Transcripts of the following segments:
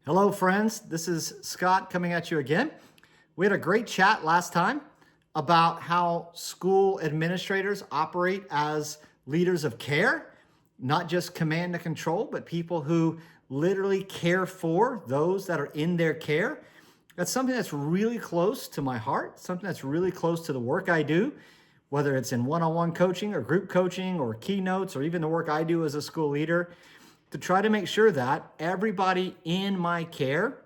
Hello, friends. This is Scott coming at you again. We had a great chat last time about how school administrators operate as leaders of care, not just command and control, but people who literally care for those that are in their care. That's something that's really close to my heart, something that's really close to the work I do, whether it's in one-on-one coaching or group coaching or keynotes or even the work I do as a school leader, to try to make sure that everybody in my care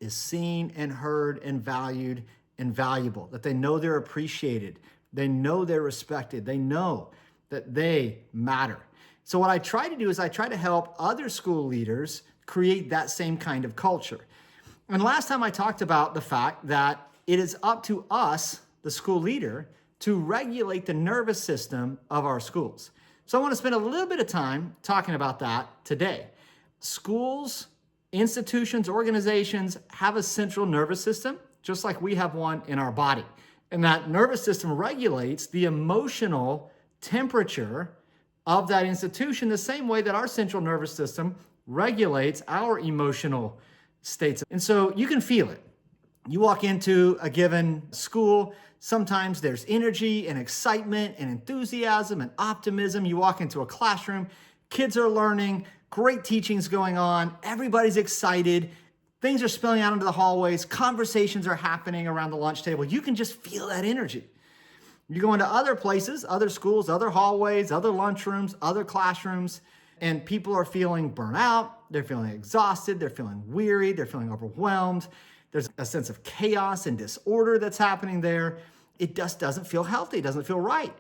is seen and heard and valued and valuable, that they know they're appreciated, they know they're respected, they know that they matter. So what I try to do is I try to help other school leaders create that same kind of culture. And last time I talked about the fact that it is up to us, the school leader, to regulate the nervous system of our schools. So I want to spend a little bit of time talking about that today. Schools, institutions, organizations have a central nervous system, just like we have one in our body. And that nervous system regulates the emotional temperature of that institution the same way that our central nervous system regulates our emotional states. And so you can feel it. You walk into a given school, sometimes there's energy and excitement and enthusiasm and optimism. You walk into a classroom, kids are learning, great teaching's going on, everybody's excited, things are spilling out into the hallways, conversations are happening around the lunch table. You can just feel that energy. You go into other places, other schools, other hallways, other lunchrooms, other classrooms, and people are feeling burnt out, they're feeling exhausted, they're feeling weary, they're feeling overwhelmed. There's a sense of chaos and disorder that's happening there. It just doesn't feel healthy. It doesn't feel right.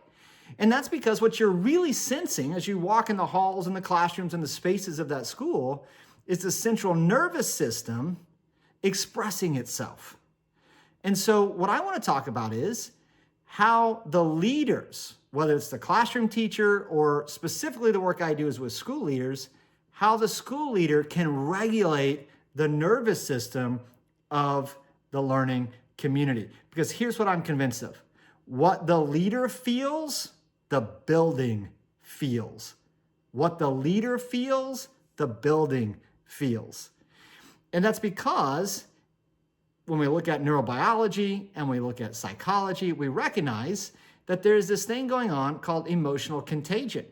And that's because what you're really sensing as you walk in the halls and the classrooms and the spaces of that school is the central nervous system expressing itself. And so what I want to talk about is how the leaders, whether it's the classroom teacher or specifically the work I do is with school leaders, how the school leader can regulate the nervous system of the learning community. Because here's what I'm convinced of. What the leader feels, the building feels. What the leader feels, the building feels. And that's because when we look at neurobiology and we look at psychology, we recognize that there's this thing going on called emotional contagion.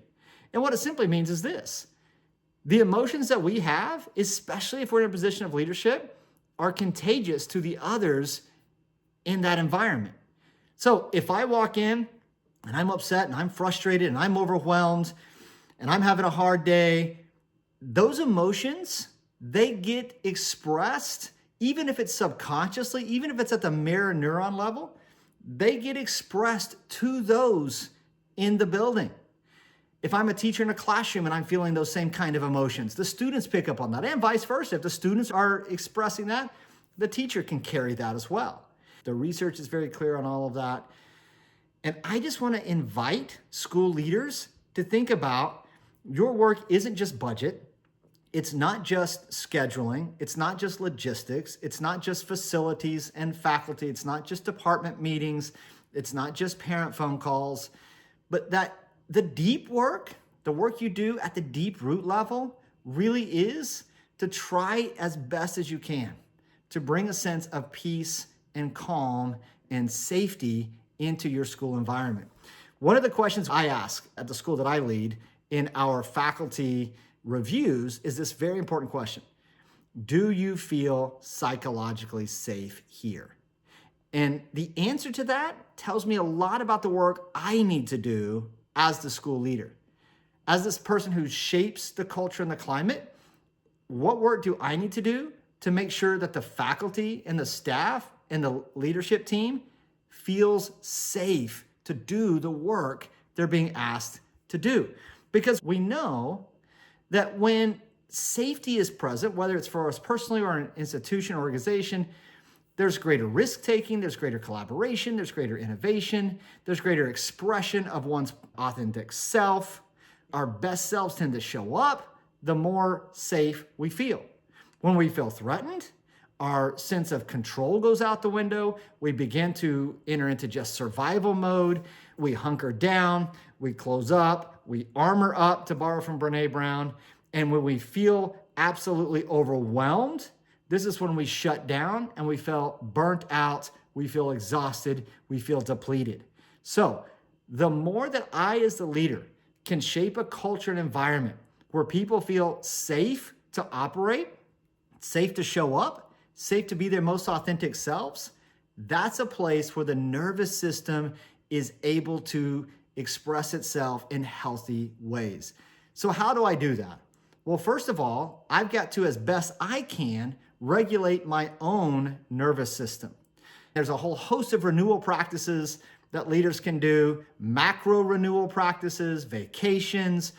And what it simply means is this. The emotions that we have, especially if we're in a position of leadership, are contagious to the others in that environment. So if I walk in and I'm upset and I'm frustrated and I'm overwhelmed and I'm having a hard day, those emotions, they get expressed, even if it's subconsciously, even if it's at the mirror neuron level, they get expressed to those in the building. If I'm a teacher in a classroom and I'm feeling those same kind of emotions, the students pick up on that, and vice versa. If the students are expressing that, the teacher can carry that as well. The research is very clear on all of that. And I just want to invite school leaders to think about your work isn't just budget. It's not just scheduling. It's not just logistics. It's not just facilities and faculty. It's not just department meetings. It's not just parent phone calls, but that the deep work, the work you do at the deep root level really is to try as best as you can to bring a sense of peace and calm and safety into your school environment. One of the questions I ask at the school that I lead in our faculty reviews is this very important question. Do you feel psychologically safe here? And the answer to that tells me a lot about the work I need to do as the school leader. As this person who shapes the culture and the climate, what work do I need to do to make sure that the faculty and the staff and the leadership team feels safe to do the work they're being asked to do? Because we know that when safety is present, whether it's for us personally or an institution or organization, there's greater risk-taking, there's greater collaboration, there's greater innovation, there's greater expression of one's authentic self. Our best selves tend to show up the more safe we feel. When we feel threatened, our sense of control goes out the window. We begin to enter into just survival mode. We hunker down, we close up, we armor up, to borrow from Brené Brown. And when we feel absolutely overwhelmed This is when we shut down and we feel burnt out, we feel exhausted, we feel depleted. So the more that I, as the leader, can shape a culture and environment where people feel safe to operate, safe to show up, safe to be their most authentic selves, that's a place where the nervous system is able to express itself in healthy ways. So how do I do that? Well, first of all, I've got to, as best I can, regulate my own nervous system. There's a whole host of renewal practices that leaders can do, macro renewal practices, vacations,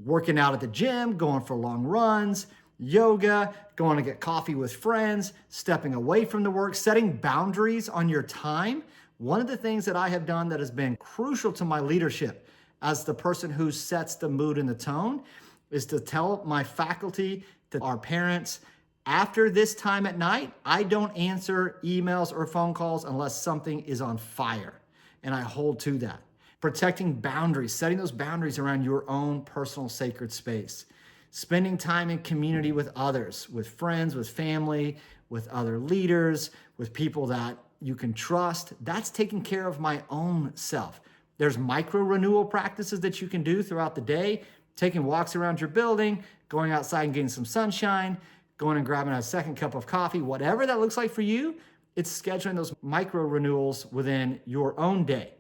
working out at the gym, going for long runs, yoga, going to get coffee with friends, stepping away from the work, setting boundaries on your time. One of the things that I have done that has been crucial to my leadership as the person who sets the mood and the tone is to tell my faculty, to our parents, after this time at night, I don't answer emails or phone calls unless something is on fire. And I hold to that. Protecting boundaries, setting those boundaries around your own personal sacred space. Spending time in community with others, with friends, with family, with other leaders, with people that you can trust. That's taking care of my own self. There's micro renewal practices that you can do throughout the day, taking walks around your building, going outside and getting some sunshine, going and grabbing a second cup of coffee, whatever that looks like for you. It's scheduling those micro renewals within your own day.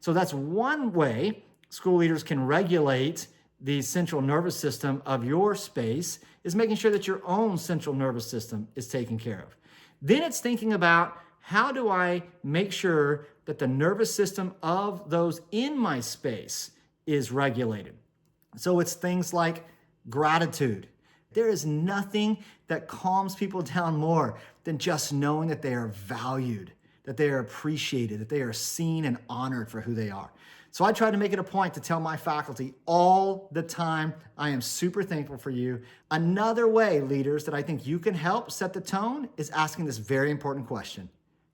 So that's one way school leaders can regulate the central nervous system of your space, is making sure that your own central nervous system is taken care of. Then it's thinking about, how do I make sure that the nervous system of those in my space is regulated? So it's things like gratitude. There is nothing that calms people down more than just knowing that they are valued, that they are appreciated, that they are seen and honored for who they are. So I try to make it a point to tell my faculty all the time, I am super thankful for you. Another way, leaders, that I think you can help set the tone is asking this very important question.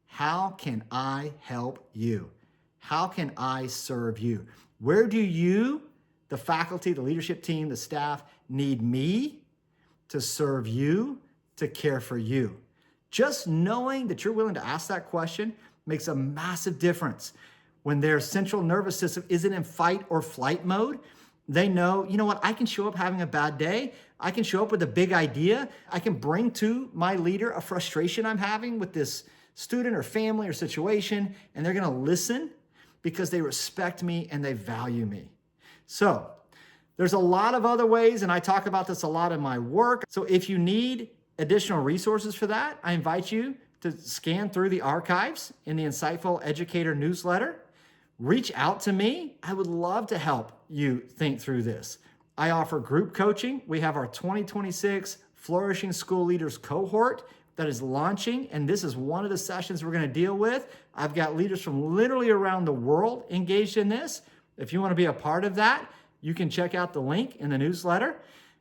How can I help you? How can I serve you? Where do you, the faculty, the leadership team, the staff, need me to serve you, to care for you? Just knowing that you're willing to ask that question makes a massive difference. When their central nervous system isn't in fight or flight mode, they know, you know what, I can show up having a bad day. I can show up with a big idea. I can bring to my leader a frustration I'm having with this student or family or situation, and they're gonna listen because they respect me and they value me. So there's a lot of other ways, and I talk about this a lot in my work. So if you need additional resources for that, I invite you to scan through the archives in the Insightful Educator newsletter. Reach out to me. I would love to help you think through this. I offer group coaching. We have our 2026 Flourishing School Leaders cohort that is launching, and this is one of the sessions we're going to deal with. I've got leaders from literally around the world engaged in this. If you want to be a part of that, you can check out the link in the newsletter.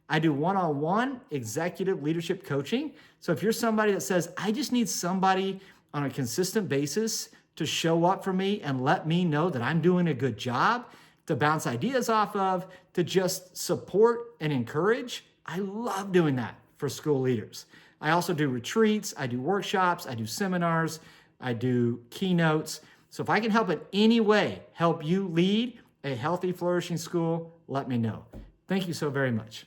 I do one-on-one executive leadership coaching. So if you're somebody that says, I just need somebody on a consistent basis to show up for me and let me know that I'm doing a good job, to bounce ideas off of, to just support and encourage, I love doing that for school leaders. I also do retreats, I do workshops, I do seminars, I do keynotes. So if I can help in any way help you lead a healthy, flourishing school, let me know. Thank you so very much.